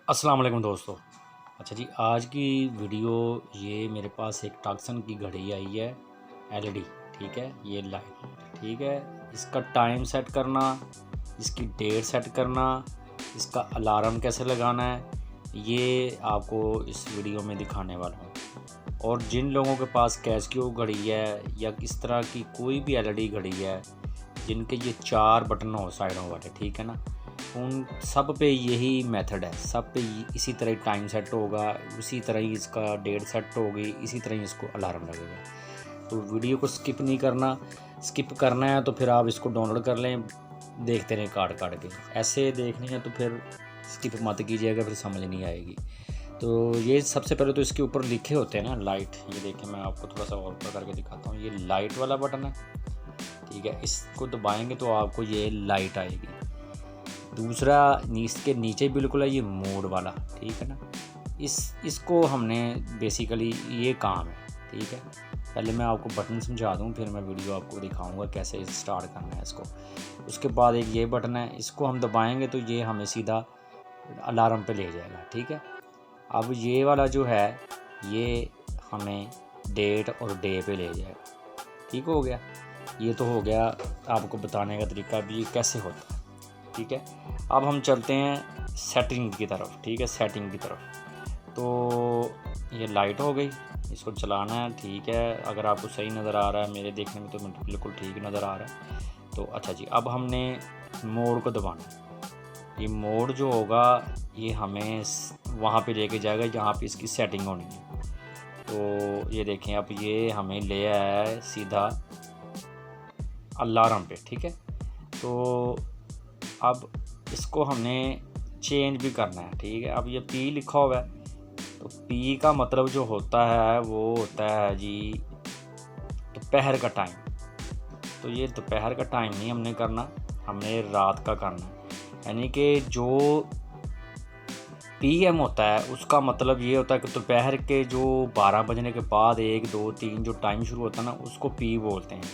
अस्सलाम वालेकुम दोस्तों। अच्छा जी, आज की वीडियो ये मेरे पास एक टॉक्सन की घड़ी आई है एलईडी। ठीक है, ये लाइट ठीक है। इसका टाइम सेट करना, इसकी डेट सेट करना, इसका अलार्म कैसे लगाना है, ये आपको इस वीडियो में दिखाने वाला हूँ। और जिन लोगों के पास कैसियो घड़ी है या किस तरह की कोई भी एलईडी घड़ी है जिनके ये 4 बटन हो साइडों वाले, ठीक है ना, उन सब पे यही मेथड है। सब पे इसी तरह टाइम सेट होगा, उसी तरह ही इसका डेट सेट होगी, इसी तरह ही इसको अलार्म लगेगा। तो वीडियो को स्किप नहीं करना। स्किप करना है तो फिर आप इसको डाउनलोड कर लें, देखते रहें काट काट के। ऐसे देखनी है तो फिर स्किप मत कीजिएगा, फिर समझ नहीं आएगी। तो ये सबसे पहले तो इसके ऊपर लिखे होते हैं ना लाइट। ये देखें, मैं आपको थोड़ा सा और ऊपर करके दिखाता हूँ। ये लाइट वाला बटन है, ठीक है। इसको दबाएंगे तो आपको ये लाइट आएगी। दूसरा इसके नीचे बिल्कुल है, ये मोड वाला, ठीक है ना। इसको हमने बेसिकली ये काम है, ठीक है। पहले मैं आपको बटन समझा दूं, फिर मैं वीडियो आपको दिखाऊंगा कैसे स्टार्ट करना है इसको। उसके बाद एक ये बटन है, इसको हम दबाएंगे तो ये हमें सीधा अलार्म पे ले जाएगा, ठीक है। अब ये वाला जो है ये हमें डेट और डे पे ले जाएगा। ठीक हो गया। ये तो हो गया आपको बताने का तरीका भी कैसे होता है, ठीक है। अब हम चलते हैं सेटिंग की तरफ, ठीक है। सेटिंग की तरफ तो ये लाइट हो गई, इसको चलाना है, ठीक है। अगर आपको सही नज़र आ रहा है, मेरे देखने में तो बिल्कुल ठीक नज़र आ रहा है। तो अच्छा जी, अब हमने मोड को दबाना है। ये मोड जो होगा ये हमें वहाँ पे लेके जाएगा जहाँ पे इसकी सेटिंग होनी है। तो ये देखें, अब ये हमें ले आया है सीधा अलार्म पे, ठीक है। तो अब इसको हमने चेंज भी करना है, ठीक है। अब ये पी लिखा हुआ है, तो पी का मतलब जो होता है वो होता है जी दोपहर का टाइम। तो ये दोपहर का टाइम नहीं हमने करना, हमने रात का करना है। यानी कि जो पीएम होता है उसका मतलब ये होता है कि दोपहर के जो 12 बजने के बाद 1 2 3 जो टाइम शुरू होता है ना, उसको पी बोलते हैं,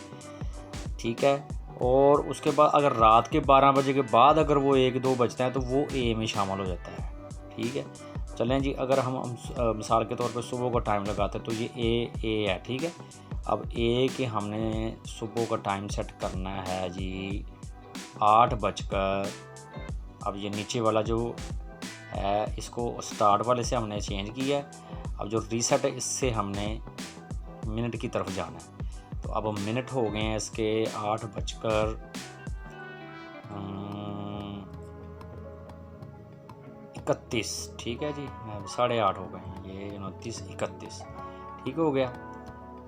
ठीक है। और उसके बाद अगर रात के 12 बजे के बाद अगर वो 1 2 बजता है तो वो ए में शामिल हो जाता है, ठीक है। चलें जी, अगर हम मिसाल के तौर पे सुबह का टाइम लगाते हैं तो ये ए है, ठीक है। अब ए के हमने सुबह का टाइम सेट करना है जी 8 बजकर। अब ये नीचे वाला जो है इसको स्टार्ट वाले से हमने चेंज किया है। अब जो रीसेट है इससे हमने मिनट की तरफ जाना है। तो अब मिनट हो गए हैं इसके 8 बजकर 31, ठीक है जी। 8:30 हो गए हैं, ये 29 31, ठीक हो गया।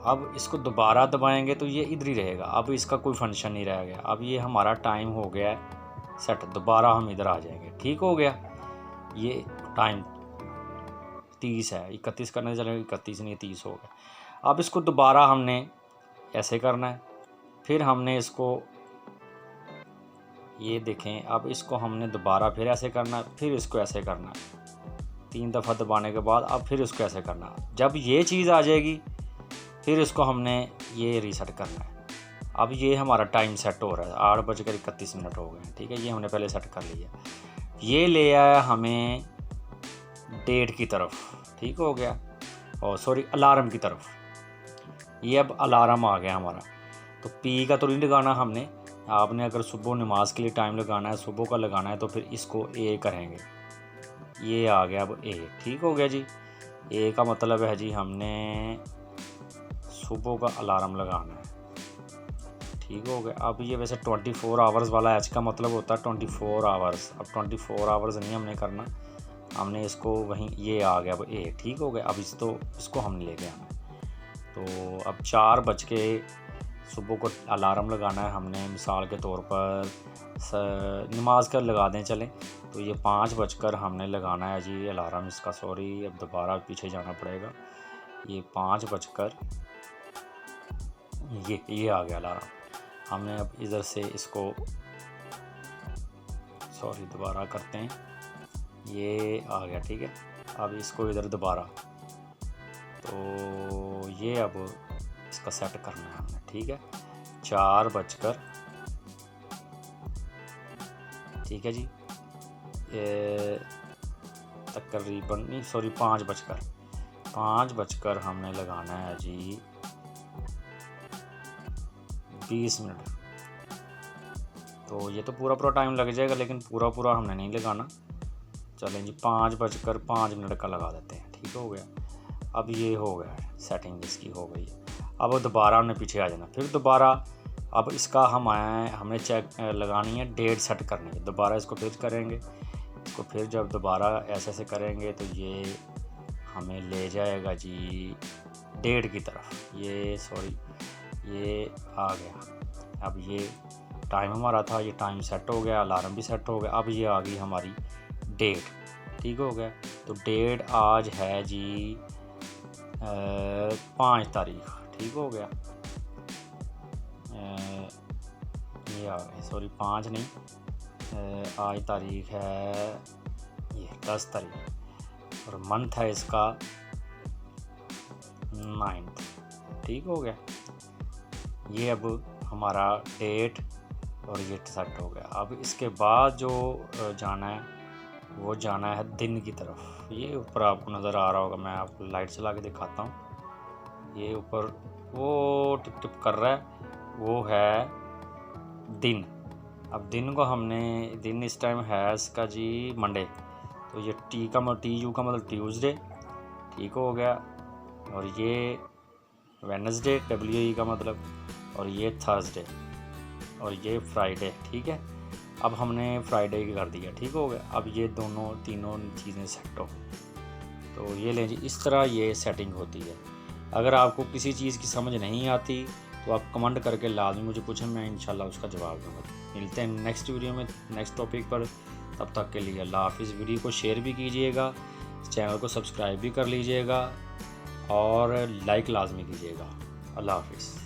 अब इसको दोबारा दबाएंगे तो ये इधर ही रहेगा, अब इसका कोई फंक्शन नहीं रह गया। अब ये हमारा टाइम हो गया है सेट, दोबारा हम इधर आ जाएंगे, ठीक हो गया। ये टाइम 30 है, 31 करने से चलेगा, 31 नहीं 30 हो गया। अब इसको दोबारा हमने ऐसे करना है, फिर हमने इसको ये देखें, अब इसको हमने दोबारा फिर ऐसे करना है, फिर इसको ऐसे करना है 3 दफ़ा दबाने के बाद। अब फिर इसको ऐसे करना है। जब ये चीज़ आ जाएगी फिर इसको हमने ये रीसेट करना है। अब ये हमारा टाइम सेट हो रहा है, 8:31 हो गए हैं, ठीक है। ये हमने पहले सेट कर लिया। ये ले आया हमें डेट की तरफ, ठीक हो गया, और सॉरी अलार्म की तरफ। ये अब अलार्म आ गया हमारा। तो पी का तो नहीं लगाना हमने, आपने अगर सुबह नमाज के लिए टाइम लगाना है, सुबह का लगाना है, तो फिर इसको ए करेंगे। ये आ गया अब ए, ठीक हो गया जी। ए का मतलब है जी हमने सुबह का अलार्म लगाना है, ठीक हो गया। अब ये वैसे 24 आवर्स वाला एच का मतलब होता है 24 आवर्स। अब 24 आवर्स नहीं हमने करना, हमने इसको वहीं, ये आ गया अब ए, ठीक हो गया। अब इसको हमने लेके आना है। तो अब 4 बज के सुबह को अलार्म लगाना है हमने, मिसाल के तौर पर नमाज का लगा दें चलें। तो ये 5 बजकर हमने लगाना है जी अलार्म इसका, सॉरी अब दोबारा पीछे जाना पड़ेगा। ये 5 बजकर ये आ गया अलार्म। हमने अब इधर से इसको, सॉरी दोबारा करते हैं, ये आ गया, ठीक है। अब इसको इधर दोबारा, तो ये अब इसका सेट करना है हमने, ठीक है। 4 बजकर, ठीक है जी, तकरीबन नहीं सॉरी 5 बजकर हमने लगाना है जी 20 मिनट। तो ये तो पूरा टाइम लग जाएगा, लेकिन पूरा हमने नहीं लगाना। चलें जी 5:05 का लगा देते हैं। ठीक हो गया। अब ये हो गया है, सेटिंग इसकी हो गई है। अब दोबारा हमने पीछे आ जाना, फिर दोबारा अब इसका हमने चेक लगानी है, डेट सेट करनी है। दोबारा इसको फिर करेंगे, इसको फिर जब दोबारा ऐसे करेंगे तो ये हमें ले जाएगा जी डेट की तरफ। ये आ गया। अब ये टाइम हमारा था, ये टाइम सेट हो गया, अलार्म भी सेट हो गया। अब ये आ गई हमारी डेट। ठीक हो गया। तो डेट आज है जी 5 तारीख। ठीक हो गया। ये आ गई, सॉरी 5 नहीं, आज तारीख है ये 10 तारीख और मंथ है इसका 9। ठीक हो गया। ये अब हमारा डेट और ये सेट हो गया। अब इसके बाद जो जाना है वो जाना है दिन की तरफ। ये ऊपर आपको नज़र आ रहा होगा, मैं आपको लाइट चला के दिखाता हूँ। ये ऊपर वो टिप टिप कर रहा है, वो है दिन। अब दिन को दिन इस टाइम है इसका जी मंडे। तो ये टी यू का मतलब ट्यूसडे। ठीक हो गया। और ये वेडनेसडे WE का मतलब, और ये थर्सडे, और ये फ्राइडे। ठीक है। अब हमने फ्राइडे की कर दिया। ठीक हो गया। अब ये तीनों चीज़ें सेट हो। तो ये लें जी, इस तरह ये सेटिंग होती है। अगर आपको किसी चीज़ की समझ नहीं आती तो आप कमेंट करके लाजमी मुझे पूछें, मैं इंशाल्लाह उसका जवाब दूँगा। मिलते हैं नेक्स्ट वीडियो में नेक्स्ट टॉपिक पर। तब तक के लिए अल्लाह हाफिज़। वीडियो को शेयर भी कीजिएगा, चैनल को सब्सक्राइब भी कर लीजिएगा और लाइक लाजमी कीजिएगा। अल्लाह हाफिज़।